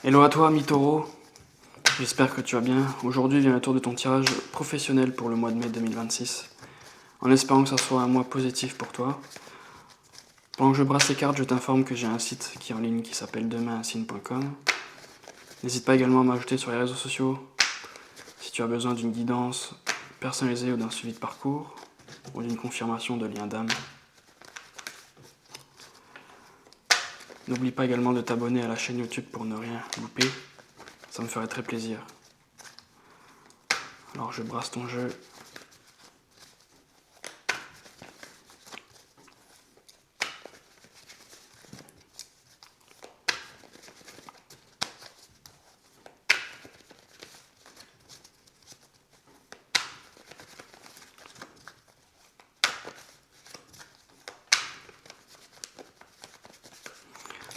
Hello à toi, mi-taureau. J'espère que tu vas bien. Aujourd'hui vient le tour de ton tirage professionnel pour le mois de mai 2026. En espérant que ça soit un mois positif pour toi. Pendant que je brasse les cartes, je t'informe que j'ai un site qui est en ligne qui s'appelle demainunsigne.com. N'hésite pas également à m'ajouter sur les réseaux sociaux si tu as besoin d'une guidance personnalisée ou d'un suivi de parcours ou d'une confirmation de lien d'âme. N'oublie pas également de t'abonner à la chaîne YouTube pour ne rien louper. Ça me ferait très plaisir. Alors je brasse ton jeu.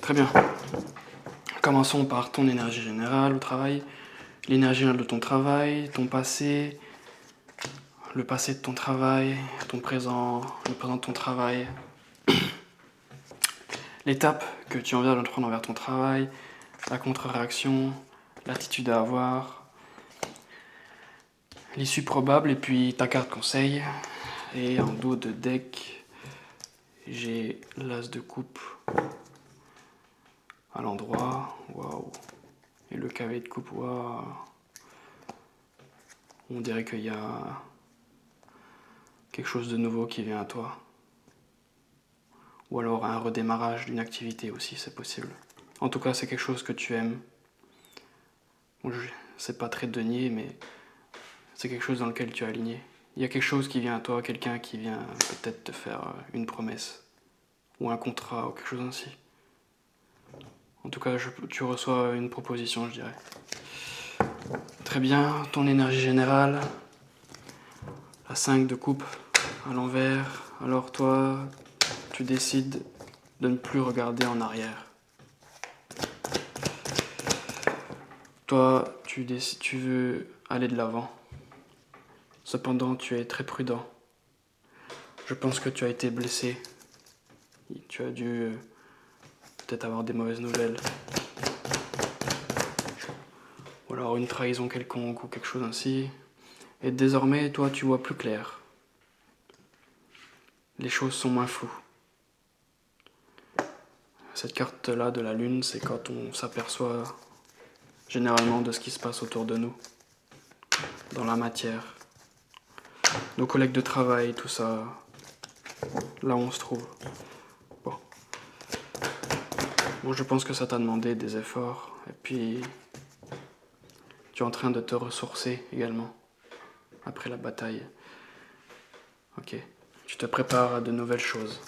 Très bien. Commençons par ton énergie générale au travail. L'énergie générale de ton travail, ton passé, le passé de ton travail, ton présent, le présent de ton travail. L'étape que tu envisages d'entreprendre envers ton travail, la contre-réaction, l'attitude à avoir, l'issue probable et puis ta carte conseil. Et en dos de deck, j'ai l'as de coupe à l'endroit, waouh. Et le cavalier de coupe, waouh. On dirait qu'il y a quelque chose de nouveau qui vient à toi. Ou alors un redémarrage d'une activité aussi, c'est possible. En tout cas, c'est quelque chose que tu aimes. Bon, c'est pas très denier, mais c'est quelque chose dans lequel tu es aligné. Il y a quelque chose qui vient à toi, quelqu'un qui vient peut-être te faire une promesse, ou un contrat, ou quelque chose ainsi. En tout cas, tu reçois une proposition, je dirais. Très bien, ton énergie générale, la 5 de coupe à l'envers. Alors toi, tu décides de ne plus regarder en arrière. Toi, tu veux aller de l'avant. Cependant, tu es très prudent. Je pense que tu as été blessé. Tu as dû peut-être avoir des mauvaises nouvelles. Ou alors une trahison quelconque ou quelque chose ainsi. Et désormais, toi, tu vois plus clair. Les choses sont moins floues. Cette carte-là de la lune, c'est quand on s'aperçoit généralement de ce qui se passe autour de nous, dans la matière. Nos collègues de travail, tout ça, là où on se trouve. Bon, je pense que ça t'a demandé des efforts, et puis tu es en train de te ressourcer également, après la bataille. Ok, tu te prépares à de nouvelles choses.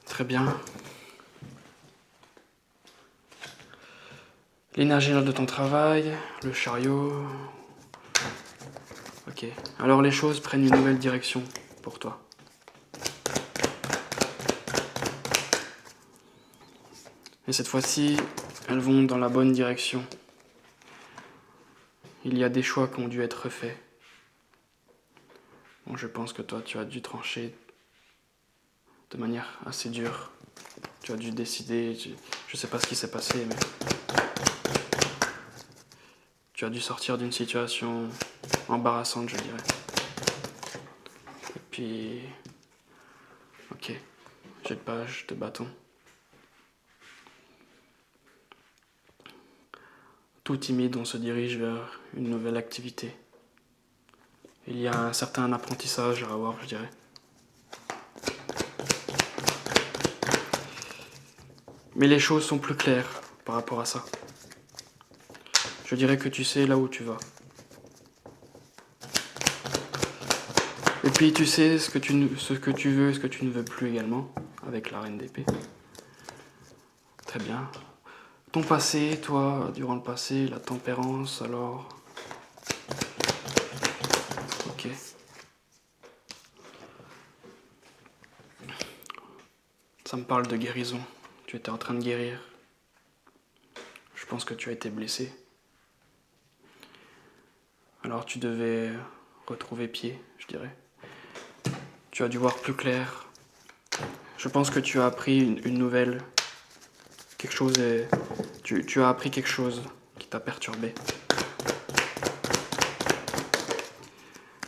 Très bien. L'énergie de ton travail, le chariot. Ok, alors les choses prennent une nouvelle direction pour toi. Et cette fois-ci, elles vont dans la bonne direction. Il y a des choix qui ont dû être faits. Bon, je pense que toi, tu as dû trancher de manière assez dure. Tu as dû décider, je sais pas ce qui s'est passé, mais tu as dû sortir d'une situation embarrassante, je dirais. Et puis, ok, j'ai de page, de bâton. Tout timide, on se dirige vers une nouvelle activité. Il y a un certain apprentissage à avoir, je dirais. Mais les choses sont plus claires par rapport à ça. Je dirais que tu sais là où tu vas. Et puis tu sais ce que tu veux et ce que tu ne veux plus également, avec la reine d'épée. Très bien. Ton passé, toi, durant le passé, la tempérance, alors... Ok. Ça me parle de guérison. Tu étais en train de guérir. Je pense que tu as été blessé. Alors tu devais retrouver pied, je dirais. Tu as dû voir plus clair. Je pense que tu as appris une nouvelle quelque chose est... Tu as appris quelque chose qui t'a perturbé.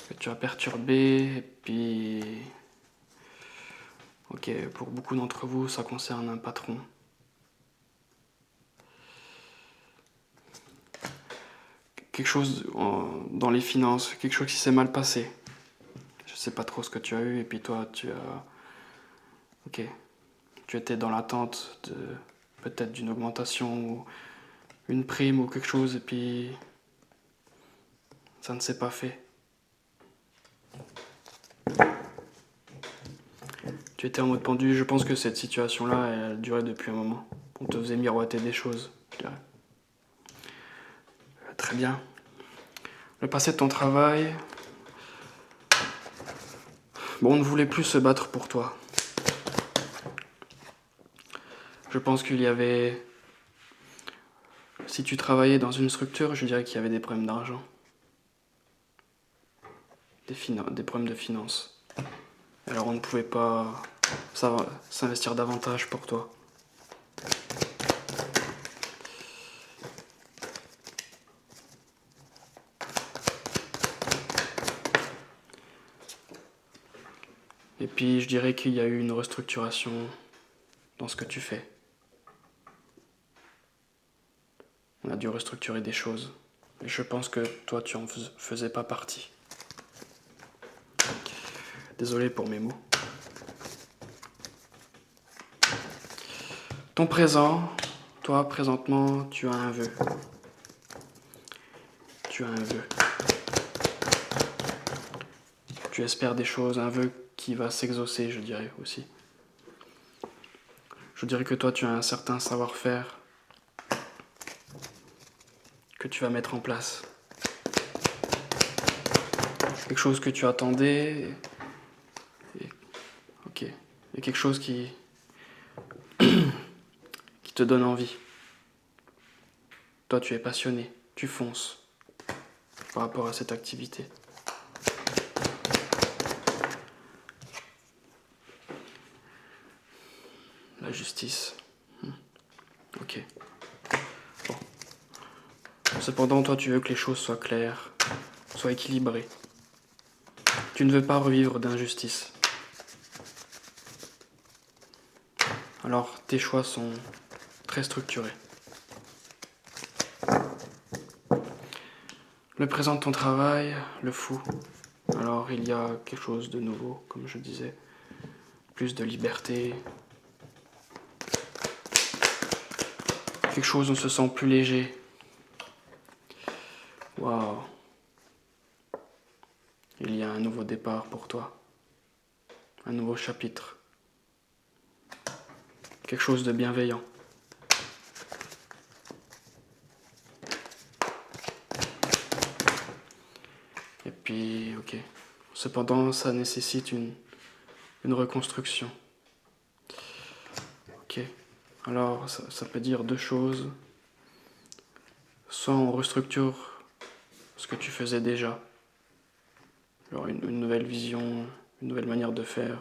Que tu as perturbé, et puis... Ok, pour beaucoup d'entre vous, ça concerne un patron. Quelque chose dans les finances, quelque chose qui s'est mal passé. Je sais pas trop ce que tu as eu, et puis toi, tu as... Ok, tu étais dans l'attente de peut-être d'une augmentation, ou une prime, ou quelque chose, et puis... ça ne s'est pas fait. Tu étais en mode pendu, je pense que cette situation-là, elle durait depuis un moment. On te faisait miroiter des choses, je dirais. Très bien. Le passé de ton travail... Bon, on ne voulait plus se battre pour toi. Je pense qu'il y avait... Si tu travaillais dans une structure, je dirais qu'il y avait des problèmes d'argent. Des problèmes de finances. Alors on ne pouvait pas s'investir davantage pour toi. Et puis je dirais qu'il y a eu une restructuration dans ce que tu fais. On a dû restructurer des choses. Et je pense que toi, tu en faisais pas partie. Désolé pour mes mots. Ton présent, toi, présentement, tu as un vœu. Tu as un vœu. Tu espères des choses, un vœu qui va s'exaucer, je dirais aussi. Je dirais que toi, tu as un certain savoir-faire que tu vas mettre en place. Quelque chose que tu attendais, ok. Et quelque chose qui te donne envie. Toi, tu es passionné, tu fonces par rapport à cette activité. La justice. Ok. Bon. Cependant, toi, tu veux que les choses soient claires, soient équilibrées. Tu ne veux pas revivre d'injustice. Alors, tes choix sont très structurés. Le présent de ton travail, le fou. Alors, il y a quelque chose de nouveau, comme je disais. Plus de liberté. Quelque chose où on se sent plus léger. Waouh. Il y a un nouveau départ pour toi. Un nouveau chapitre. Quelque chose de bienveillant. Et puis, ok. Cependant, ça nécessite une reconstruction. Ok. Alors, ça peut dire deux choses. Soit on restructure ce que tu faisais déjà. Alors une nouvelle vision, une nouvelle manière de faire.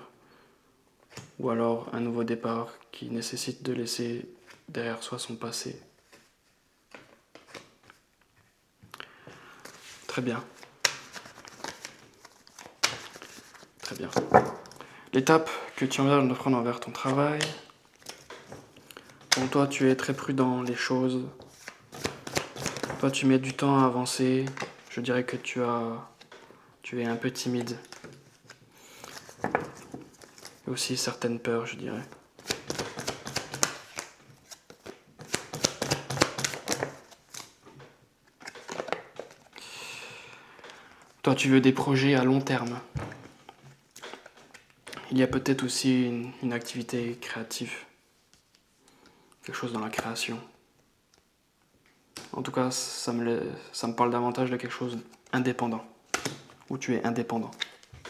Ou alors un nouveau départ qui nécessite de laisser derrière soi son passé. Très bien. Très bien. L'étape que tu envisages de prendre envers ton travail. Pour toi, tu es très prudent, les choses. Toi, tu mets du temps à avancer. Je dirais que tu es un peu timide. Et aussi certaines peurs, je dirais. Toi, tu veux des projets à long terme. Il y a peut-être aussi une activité créative. Quelque chose dans la création. En tout cas, ça me parle davantage de quelque chose indépendant. Où tu es indépendant,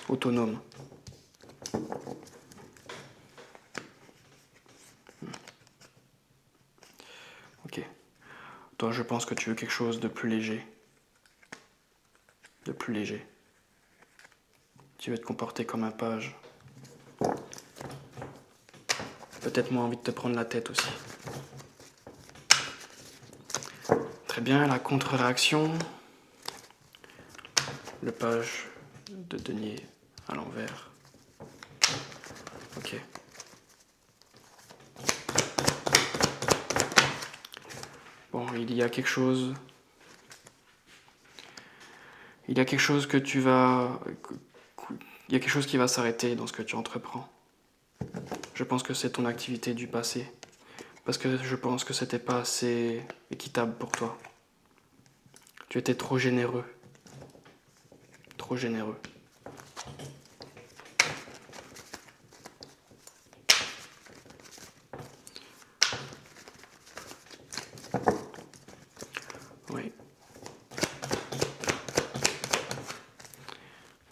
autonome. Ok. Toi, je pense que tu veux quelque chose de plus léger. De plus léger. Tu veux te comporter comme un page. Peut-être moins envie de te prendre la tête aussi. Très bien, la contre-réaction. Le page de denier à l'envers. Ok. Bon, il y a quelque chose que tu vas... Il y a quelque chose qui va s'arrêter dans ce que tu entreprends. Je pense que c'est ton activité du passé. Parce que je pense que c'était pas assez équitable pour toi. Tu étais trop généreux. Trop généreux. Oui.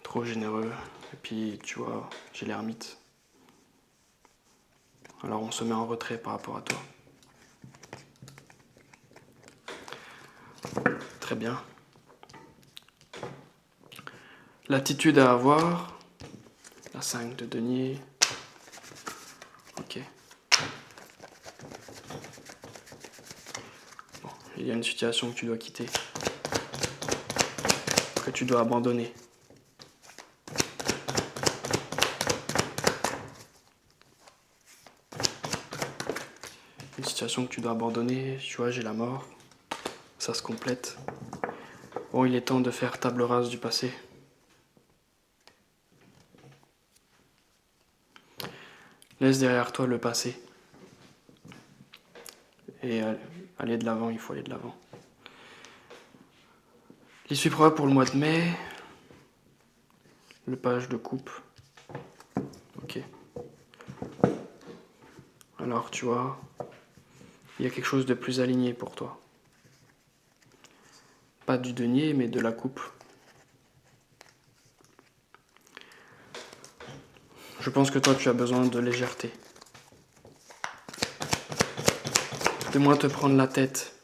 Trop généreux. Et puis, tu vois, j'ai l'ermite. Alors on se met en retrait par rapport à toi. Très bien. L'attitude à avoir. La 5 de denier. Ok. Bon, il y a une situation que tu dois quitter. Que tu dois abandonner. Une situation que tu dois abandonner. Tu vois, j'ai la mort. Ça se complète. Bon, il est temps de faire table rase du passé. Laisse derrière toi le passé. Et aller de l'avant, il faut aller de l'avant. L'issue probable pour le mois de mai. Le page de coupe. Ok. Alors, tu vois, il y a quelque chose de plus aligné pour toi. Pas du denier, mais de la coupe. Je pense que toi, tu as besoin de légèreté. De moins te prendre la tête.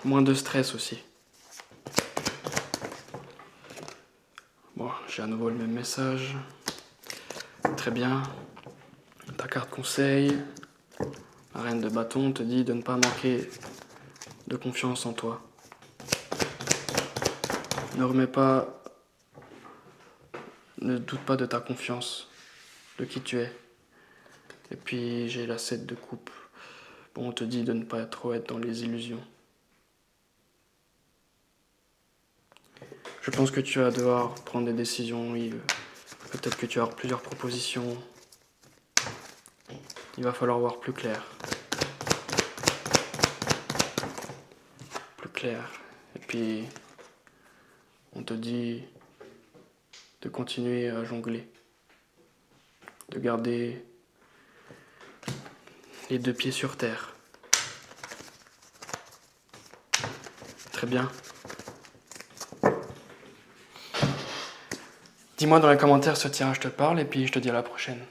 Moins de stress aussi. Bon, j'ai à nouveau le même message. Très bien. Ta carte conseil. La reine de bâton te dit de ne pas manquer de confiance en toi. Ne doute pas de ta confiance, de qui tu es. Et puis j'ai la 7 de coupe. Bon, on te dit de ne pas trop être dans les illusions. Je pense que tu vas devoir prendre des décisions, Yves. Peut-être que tu vas avoir plusieurs propositions. Il va falloir voir plus clair. Plus clair. Et puis, on te dit de continuer à jongler. De garder les deux pieds sur terre. Très bien. Dis-moi dans les commentaires si ce tirage te parle et puis je te dis à la prochaine.